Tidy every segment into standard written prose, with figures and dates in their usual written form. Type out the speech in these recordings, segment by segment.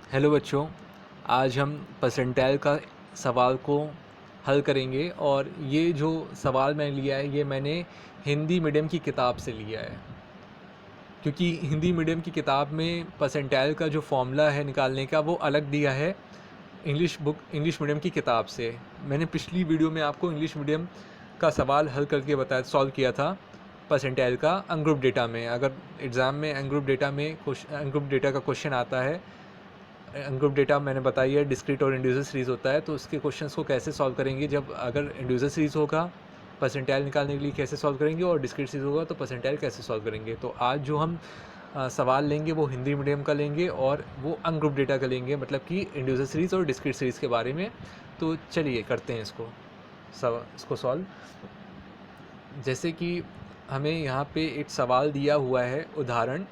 Hello बच्चों, आज हम परसेंटाइल का सवाल को हल करेंगे और ये जो सवाल मैंने लिया है ये मैंने हिंदी मीडियम की किताब से लिया है। क्योंकि हिंदी मीडियम की किताब में परसेंटाइल का जो फॉर्मूला है निकालने का वो अलग दिया है इंग्लिश मीडियम की किताब से। मैंने पिछली वीडियो में आपको इंग्लिश मीडियम का सवाल हल करके सॉल्व किया था परसेंटाइल का अनग्रुप डेटा में। अगर एग्ज़ाम में अनग्रुप डेटा का क्वेश्चन आता है, अनग्रुप डेटा मैंने बताई है डिस्क्रीट और इंडिविजुअल सीरीज़ होता है, तो उसके क्वेश्चंस को कैसे सॉल्व करेंगे जब अगर इंडिविजुअल सीरीज़ होगा परसेंटाइल निकालने के लिए कैसे सॉल्व करेंगे और डिस्क्रीट सीरीज़ होगा तो परसेंटाइल कैसे सॉल्व करेंगे। तो आज जो हम सवाल लेंगे वो हिंदी मीडियम का लेंगे और वो अनग्रुप डेटा का लेंगे, मतलब कि इंडिविजुअल सीरीज़ और डिस्क्रीट सीरीज़ के बारे में। तो चलिए करते हैं इसको सॉल्व। जैसे कि हमें यहाँ पे एक सवाल दिया हुआ है, उदाहरण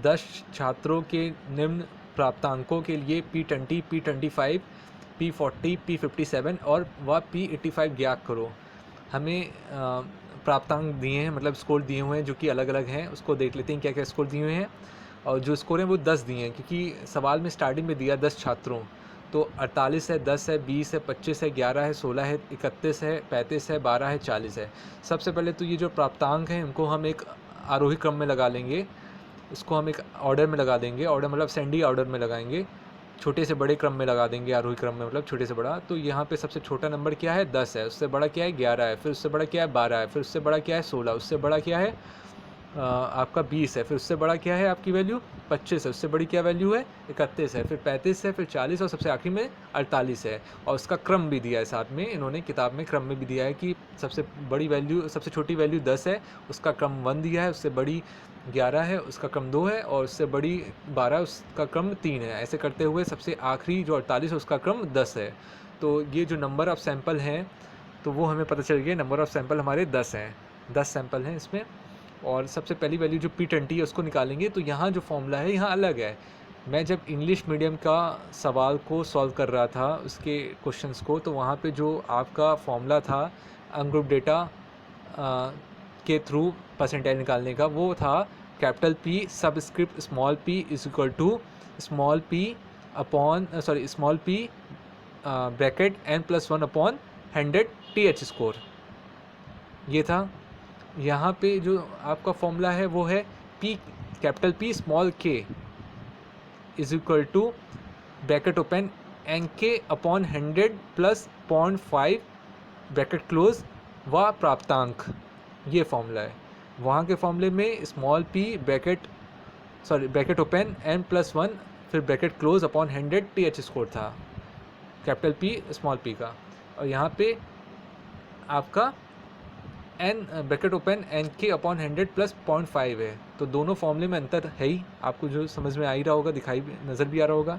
10 छात्रों के निम्न प्राप्तांकों के लिए P20, P25, P40, P57 और व P85 ज्ञात करो। हमें प्राप्तांक दिए हैं, मतलब स्कोर दिए हुए हैं जो कि अलग अलग हैं। उसको देख लेते हैं क्या क्या स्कोर दिए हुए हैं। और जो स्कोर हैं वो 10 दिए हैं, क्योंकि सवाल में स्टार्टिंग में दिया 10 छात्रों, तो 48 है, 10 है, 20 है, 25 है, 11 है, 16 है, 31 है, 35 है, 12 है, 40 है। सबसे पहले तो ये जो प्राप्तांक हैं इनको हम एक आरोही क्रम में लगा लेंगे। इसको हम एक ऑर्डर में लगा देंगे, ऑर्डर मतलब सेंडी ऑर्डर में लगाएंगे, छोटे से बड़े क्रम में लगा देंगे। आरोही क्रम में मतलब छोटे से बड़ा। तो यहाँ पे सबसे छोटा नंबर क्या है, 10 है, उससे बड़ा क्या है 11 है, फिर उससे बड़ा क्या है 12 है, फिर उससे बड़ा क्या है 16, उससे बड़ा क्या है आपका 20 है, फिर उससे बड़ा क्या है आपकी वैल्यू 25 है, उससे बड़ी क्या वैल्यू है 31 है, फिर 35 है, फिर 40 और सबसे आखिर में 48 है। और उसका क्रम भी दिया है साथ में, इन्होंने किताब में क्रम में भी दिया है कि सबसे बड़ी वैल्यू, सबसे छोटी वैल्यू 10 है, उसका क्रम 1 दिया है, उससे बड़ी 11 है, उसका क्रम 2 है, और उससे बड़ी 12 उसका क्रम 3 है। ऐसे करते हुए सबसे आखिरी जो 48 है उसका क्रम 10 है। तो ये जो नंबर ऑफ़ सैंपल हैं तो वो हमें पता चल गया, नंबर ऑफ़ सैंपल हमारे 10 हैं, 10 सैंपल हैं इसमें। और सबसे पहली वैल्यू जो P20 है उसको निकालेंगे। तो यहाँ जो फॉर्मूला है यहाँ अलग है। मैं जब इंग्लिश मीडियम का सवाल को सॉल्व कर रहा था उसके क्वेश्चंस को, तो वहाँ पे जो आपका फॉर्मूला था अनग्रुप डेटा के थ्रू परसेंटाइल निकालने का, वो था capital P subscript small p is equal to small p bracket n+1 upon 100 TH score. ये था। यहाँ पे जो आपका फॉर्मूला है वो है P capital P small k is equal to bracket open NK upon 100 plus 0.5 bracket close व प्राप्तांक। ये फॉर्मूला है। वहाँ के फॉर्मूले में small p bracket open n+1 फिर bracket close upon 100 TH score था, कैपिटल P स्मॉल p का। और यहाँ पे आपका n bracket open NK upon 100 plus 0.5 है। तो दोनों फॉर्मूले में अंतर है ही, आपको जो समझ में आ ही रहा होगा, दिखाई भी नज़र भी आ रहा होगा।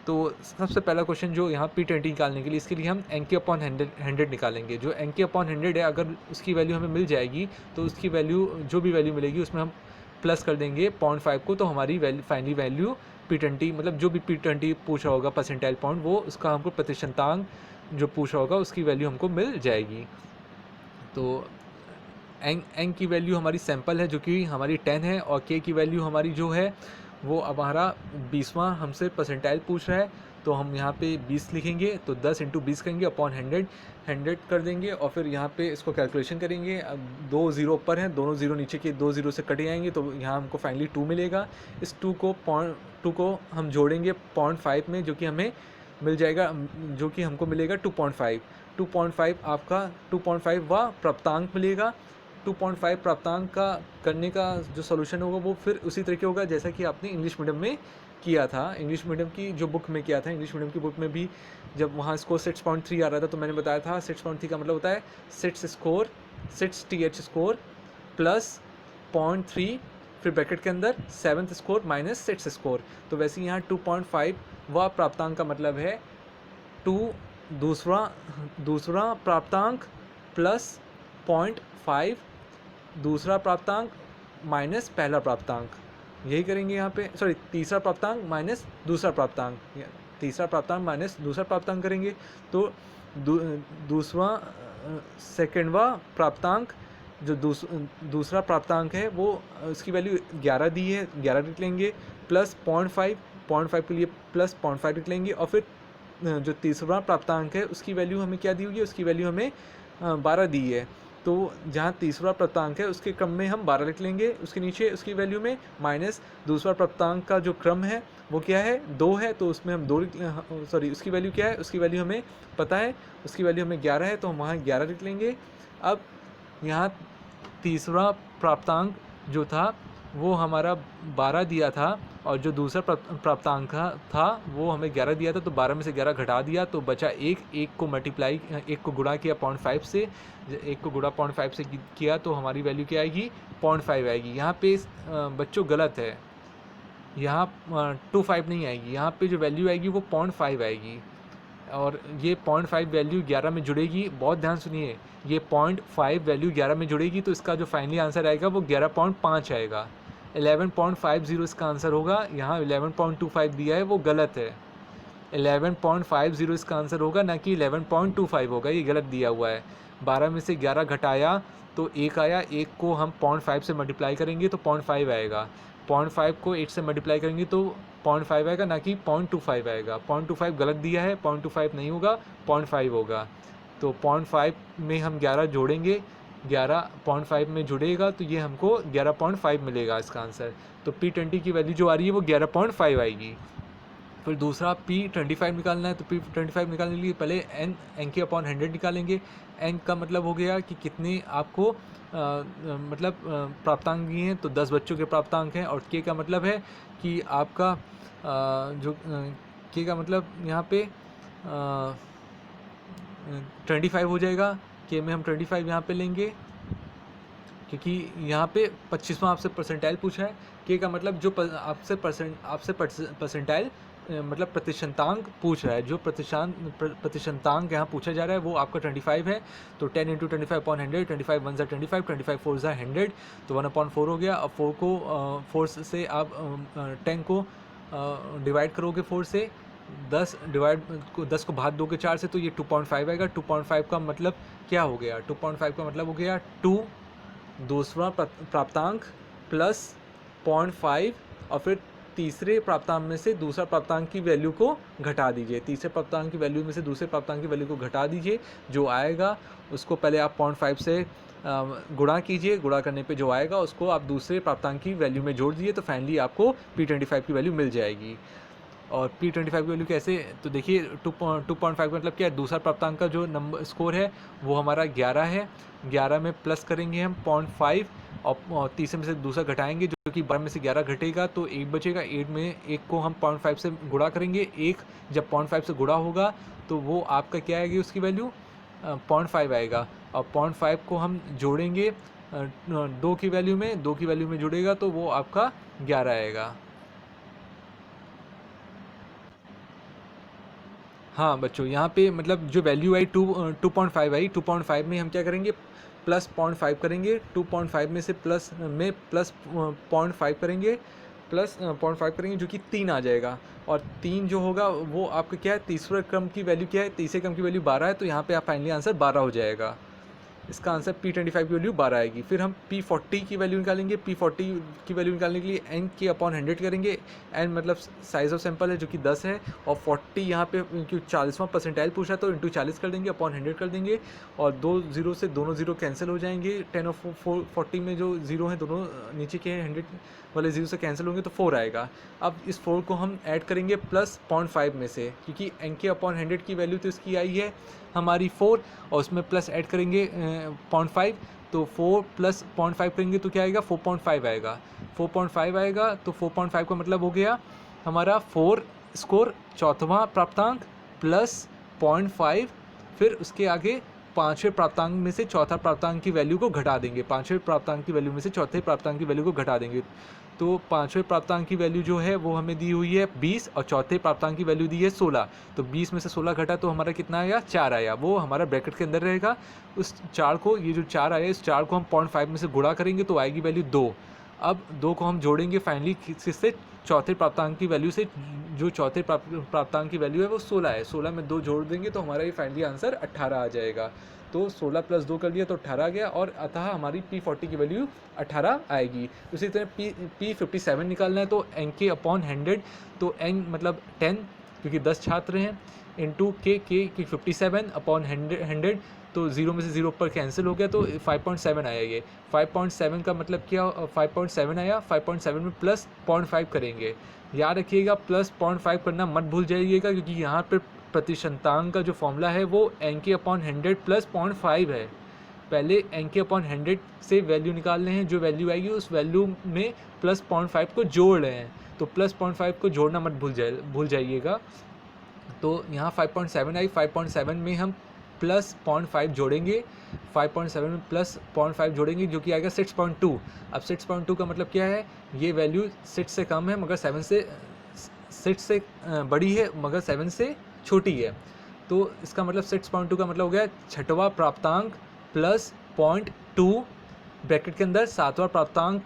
तो सबसे पहला क्वेश्चन जो यहाँ P20 निकालने के लिए, इसके लिए हम NK अपॉन 100 निकालेंगे। जो NK अपॉन 100 है, अगर उसकी वैल्यू हमें मिल जाएगी तो उसकी वैल्यू, जो भी वैल्यू मिलेगी उसमें हम प्लस कर देंगे 0.5 को, तो हमारी फाइनली वैल्यू P20, मतलब जो भी P20 पूछ रहा होगा परसेंटाइल पॉइंट, वो उसका हमको प्रतिशतांक जो पूछ रहा होगा उसकी वैल्यू हमको मिल जाएगी। तो एन की वैल्यू हमारी सैंपल है जो कि हमारी 10 है, और के की वैल्यू हमारी जो है वो अब हमारा 20वां हमसे परसेंटाइल पूछ रहा है। तो हम यहाँ पे 20 लिखेंगे, तो 10 इंटू 20 करेंगे अपॉन 100 कर देंगे, और फिर यहाँ पे इसको कैलकुलेशन करेंगे। अब 2 ज़ीरो ऊपर हैं, दोनों ज़ीरो नीचे के 2 ज़ीरो से कटे जाएंगे, तो यहाँ हमको फाइनली 2 मिलेगा। इस 2 को हम जोड़ेंगे 0.5 में, जो कि हमें मिल जाएगा, जो कि हमको मिलेगा 2.5 आपका 2.5 व प्राप्तांक मिलेगा। 2.5 प्राप्तांक का करने का जो सॉल्यूशन होगा वो फिर उसी तरीके होगा जैसा कि आपने इंग्लिश मीडियम में किया था। इंग्लिश मीडियम की जो बुक में किया था, इंग्लिश मीडियम की बुक में भी जब वहाँ स्कोर 6.3 आ रहा था तो मैंने बताया था 6.3 का मतलब होता है 6 TH स्कोर प्लस 0.3 फिर ब्रैकेट के अंदर 7th स्कोर माइनस 6 स्कोर। तो वैसे यहाँ 2.5 व प्राप्तांक का मतलब है 2 दूसरा प्राप्तांक प्लस 0.5 दूसरा प्राप्तांक माइनस पहला प्राप्तांक। यही करेंगे यहाँ पे, सॉरी तीसरा प्राप्तांक माइनस दूसरा प्राप्तांक, तीसरा प्राप्तांक माइनस दूसरा प्राप्तांक करेंगे। तो दूसरा सेकेंडवा प्राप्तांक, जो दूसरा प्राप्तांक है वो उसकी वैल्यू 11 दी है, 11 लिख लेंगे, प्लस 0.5 0.5 के लिए प्लस 0.5 लिख लेंगे, और फिर जो तीसरा प्राप्तांक है उसकी वैल्यू हमें क्या दी हुई है, उसकी वैल्यू हमें 12 दी है। तो जहाँ तीसरा प्राप्तांक है उसके क्रम में हम 12 लिख लेंगे, उसके नीचे उसकी वैल्यू में माइनस दूसरा प्राप्तांक का जो क्रम है वो क्या है, 2 है, तो उसमें हम 2 सॉरी उसकी वैल्यू क्या है, उसकी वैल्यू हमें पता है, उसकी वैल्यू हमें 11 है, तो हम वहाँ 11 लिख लेंगे। अब यहाँ तीसरा प्राप्तांक जो था वो हमारा 12 दिया था, और जो दूसरा प्राप्तांक था वो हमें 11 दिया था, तो 12 में से 11 घटा दिया तो बचा एक को मल्टीप्लाई, एक को गुणा किया 0.5 से, एक को गुणा 0.5 से किया तो हमारी वैल्यू क्या आएगी, 0.5 आएगी। यहाँ पे बच्चों गलत है, यहाँ 2.5 नहीं आएगी, यहाँ पे जो वैल्यू आएगी वो 0.5 आएगी, और ये 0.5 वैल्यू 11 में जुड़ेगी। बहुत ध्यान सुनिए, ये 0.5 वैल्यू 11 में जुड़ेगी तो इसका जो फाइनली आंसर आएगा वो 11.5 आएगा। 11.50 इसका आंसर होगा। यहाँ 11.25 दिया है वो गलत है, 11.50 इसका आंसर होगा, ना कि 11.25 होगा, ये गलत दिया हुआ है। 12 में से 11 घटाया तो 1 आया, 1 को हम 0.5 से मल्टीप्लाई करेंगे तो 0.5 आएगा, 0.5 को 8 से मल्टीप्लाई करेंगे तो 0.5 आएगा, ना कि 0.25 आएगा। 0.25 गलत दिया है, 0.25 नहीं होगा, 0.5 होगा। तो 0.5 में हम 11 जोड़ेंगे, 11 0.5 में जुड़ेगा तो ये हमको 11.5 मिलेगा इसका आंसर। तो P20 की वैल्यू जो आ रही है वो 11.5 आएगी। फिर दूसरा P25 निकालना है, तो P25 निकालने के लिए पहले n के अपॉन 100 निकालेंगे। n का मतलब हो गया कि कितने आपको मतलब प्राप्तांक दिए हैं, तो 10 बच्चों के प्राप्तांक हैं, और k का मतलब है कि आपका जो k का मतलब यहाँ पे 25 हो जाएगा। k में हम 25 यहाँ पे लेंगे, क्योंकि यहाँ पे 25वां आपसे परसेंटाइल पूछा है। k का मतलब जो आपसे परसेंटाइल मतलब प्रतिशतांक पूछ रहा है, जो प्रतिशतांक यहाँ पूछा जा रहा है वो आपका 25 है। तो 10 × 25/100, 25 1 25, 25 4 100, तो 1/4 हो गया। अब 4 को 4 से आप 10 को डिवाइड करोगे 4 से, 10 को भाग दोगे 4 से, तो ये 2.5 आएगा। 2.5 का मतलब क्या हो गया, 2.5 का मतलब हो गया 2 दूसरा प्राप्तांक प्लस 0.5, और फिर तीसरे प्राप्तांक में से दूसरा प्राप्तांक की वैल्यू को घटा दीजिए, तीसरे प्राप्तांक की वैल्यू में से दूसरे प्राप्तांक की वैल्यू को घटा दीजिए। जो आएगा उसको पहले आप 0.5 से गुणा कीजिए, गुणा करने पे जो आएगा उसको आप दूसरे प्राप्तांक की वैल्यू में जोड़ दीजिए, तो फाइनली आपको P25 की वैल्यू मिल जाएगी। और P25 की वैल्यू कैसे, तो देखिए 2.5 का मतलब क्या है, दूसरा प्राप्तांक का जो नंबर स्कोर है वो हमारा 11 है। 11 में प्लस करेंगे हम 0.5, और तीसरे में से दूसरा घटाएंगे, जो कि 12 में से 11 घटेगा तो 8 बचेगा। 8 में 1 को हम 0.5 से गुणा करेंगे, 1 जब 0.5 से गुणा होगा तो वो आपका क्या आएगी, उसकी वैल्यू 0.5 आएगा। और 0.5 को हम जोड़ेंगे 2 की वैल्यू में, 2 की वैल्यू में जुड़ेगा तो वो आपका 11 आएगा। हाँ बच्चों, यहाँ पे मतलब जो वैल्यू आई 2.5 आई, 2.5 में हम क्या करेंगे, प्लस 0.5 करेंगे। 2.5 में से प्लस 0.5 करेंगे, प्लस 0.5 करेंगे, जो कि 3 आ जाएगा। और 3 जो होगा वो आपका क्या है, तीसरे क्रम की वैल्यू क्या है, तीसरे क्रम की वैल्यू 12 है, तो यहाँ पे आप फाइनली आंसर 12 हो जाएगा। इसका आंसर P25 की वैल्यू 12 आएगी। फिर हम P40 की वैल्यू निकालेंगे। P40 की वैल्यू निकालने के लिए n के अपॉन 100 करेंगे। n मतलब साइज ऑफ सैंपल है जो कि 10 है, और 40 यहाँ पे क्योंकि 40वां परसेंटाइल पूछा तो इंटू 40 कर देंगे, अपॉन 100 कर देंगे, और 2 0 से दोनों 0 कैंसिल हो जाएंगे। 10 और 40 में जो 0 हैं दोनों नीचे के 100 वाले 0 से कैंसिल होंगे तो 4 आएगा। अब इस 4 को हम ऐड करेंगे प्लस 0.5 में से, क्योंकि n के अपॉन 100 की वैल्यू तो इसकी आई है हमारी 4, और उसमें प्लस ऐड करेंगे 0.5, तो 4 प्लस 0.5 करेंगे तो क्या आएगा, 4.5 आएगा। 4.5 आएगा तो 4.5 का मतलब हो गया हमारा 4 स्कोर चौथवा प्राप्तांक प्लस 0.5, फिर उसके आगे पाँचवें प्राप्तांक में से चौथा प्राप्तांक की वैल्यू को घटा देंगे, पाँचवें प्राप्तांक की वैल्यू में से चौथे प्राप्तांक की वैल्यू को घटा देंगे। तो पाँचवें प्राप्तांक की वैल्यू जो है वो हमें दी हुई है 20, और चौथे प्राप्तांक की वैल्यू दी है 16। तो 20 में से 16 घटा तो हमारा कितना आया, 4 आया, वो हमारा ब्रैकेट के अंदर रहेगा। उस 4 को, ये जो 4 आया, इस 4 को हम 0.5 में से गुणा करेंगे तो आएगी वैल्यू 2। अब 2 को हम जोड़ेंगे फाइनली किससे, चौथे प्राप्तांक की वैल्यू से। जो चौथे प्राप्तांक की वैल्यू है वो 16 है, 16 में 2 जोड़ देंगे तो हमारा ये फाइनली आंसर 18 आ जाएगा। तो 16 + 2 कर लिया तो 18 आ गया, और अतः हमारी P40 की वैल्यू 18 आएगी। उसी तरह P57 निकालना है तो NK/100, तो N मतलब 10 क्योंकि 10 छात्र हैं, इंटू K की 57/100, तो 0 में से 0 पर कैंसिल हो गया तो 5.7 आया। ये 5.7 का मतलब क्या, 5.7 आया। 5.7 में प्लस 0.5 करेंगे। याद रखिएगा प्लस 0.5 करना मत भूल जाइएगा, क्योंकि यहाँ पर प्रतिशतांक का जो फॉर्मूला है वो NK/100 प्लस 0.5 है। पहले NK/100 से वैल्यू निकालने हैं, जो वैल्यू आएगी उस वैल्यू में प्लस 0.5 को जोड़ रहे हैं, तो प्लस 0.5 को जोड़ना मत भूल जाइएगा। तो यहाँ 5.7 आई, 5.7 में हम प्लस 0.5 जोड़ेंगे, 5.7 में प्लस 0.5 जोड़ेंगे जो कि आएगा 6.2। अब 6.2 का मतलब क्या है, ये वैल्यू 6 से कम है मगर 6 से बड़ी है मगर 7 से छोटी है। तो इसका मतलब 6.2 का मतलब हो गया छठवां प्राप्तांक प्लस 0.2 ब्रैकेट के अंदर सातवां प्राप्तांक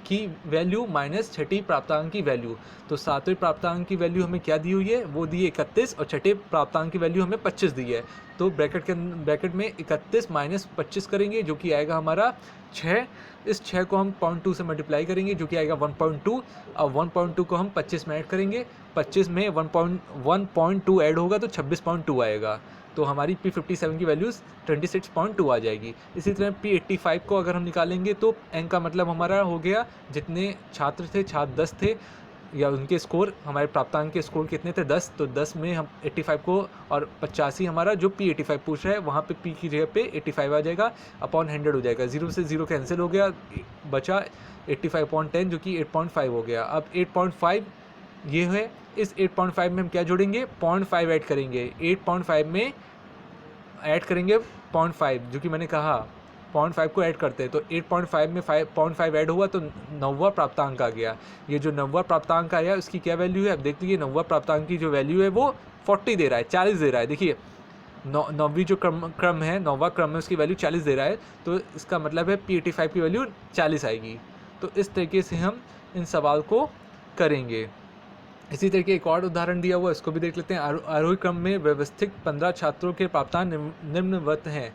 की वैल्यू माइनस छठी प्राप्तांक की वैल्यू। तो सातवें प्राप्तांक की वैल्यू हमें क्या दी हुई है, वो दी है 31, और छठे प्राप्तांक की वैल्यू हमें 25 दी है। तो ब्रैकेट में 31 माइनस 25 करेंगे जो कि आएगा हमारा 6। इस 6 को हम 0.2 से मल्टीप्लाई करेंगे जो कि आएगा 1.2। अब 1.2 को हम 25 में ऐड करेंगे, 25 में 1.2 ऐड होगा तो 26.2 आएगा। तो हमारी P57 की वैल्यूज़ 26.2 आ जाएगी। इसी तरह P85 को अगर हम निकालेंगे तो N का मतलब हमारा हो गया जितने छात्र थे, छात्र 10 थे, या उनके स्कोर, हमारे प्राप्तांक के स्कोर कितने थे 10, तो 10 में हम 85 को, और 85 हमारा जो P85 पूछ रहा है वहाँ पे P की जगह पे 85 आ जाएगा, अपॉन 100 हो जाएगा। 0 से 0 कैंसिल हो गया, बचा 85/10 जो कि 8.5 हो गया। अब 8.5 ये है, इस 8.5 में हम क्या जोड़ेंगे, 0.5 ऐड करेंगे। 8.5 में ऐड करेंगे 0.5, जो कि मैंने कहा 0.5 को ऐड करते हैं, तो 8.5 में 0.5 ऐड हुआ तो 9वां प्राप्तांक आ गया। ये जो 9वां प्राप्तांक आया उसकी क्या वैल्यू है, अब देख लीजिए 9वां प्राप्तांक की जो वैल्यू है वो 40 दे रहा है, 40 दे रहा है। देखिए नौवीं जो क्रम है, 9वां क्रम है, उसकी वैल्यू 40 दे रहा है, तो इसका मतलब है P85 की वैल्यू 40 आएगी। तो इस तरीके से हम इन सवाल को करेंगे। इसी तरह के एक और उदाहरण दिया हुआ, इसको भी देख लेते हैं। आरोही क्रम में व्यवस्थित 15 छात्रों के प्राप्तांक निम्नवत हैं।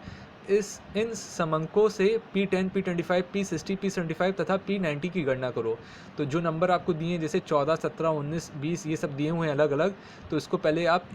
इन समंकों से P10, P25, P60, P75 तथा P90 की गणना करो। तो जो नंबर आपको दिए हैं जैसे 14, 17, 19, 20 ये सब दिए हुए हैं अलग अलग, तो इसको पहले आप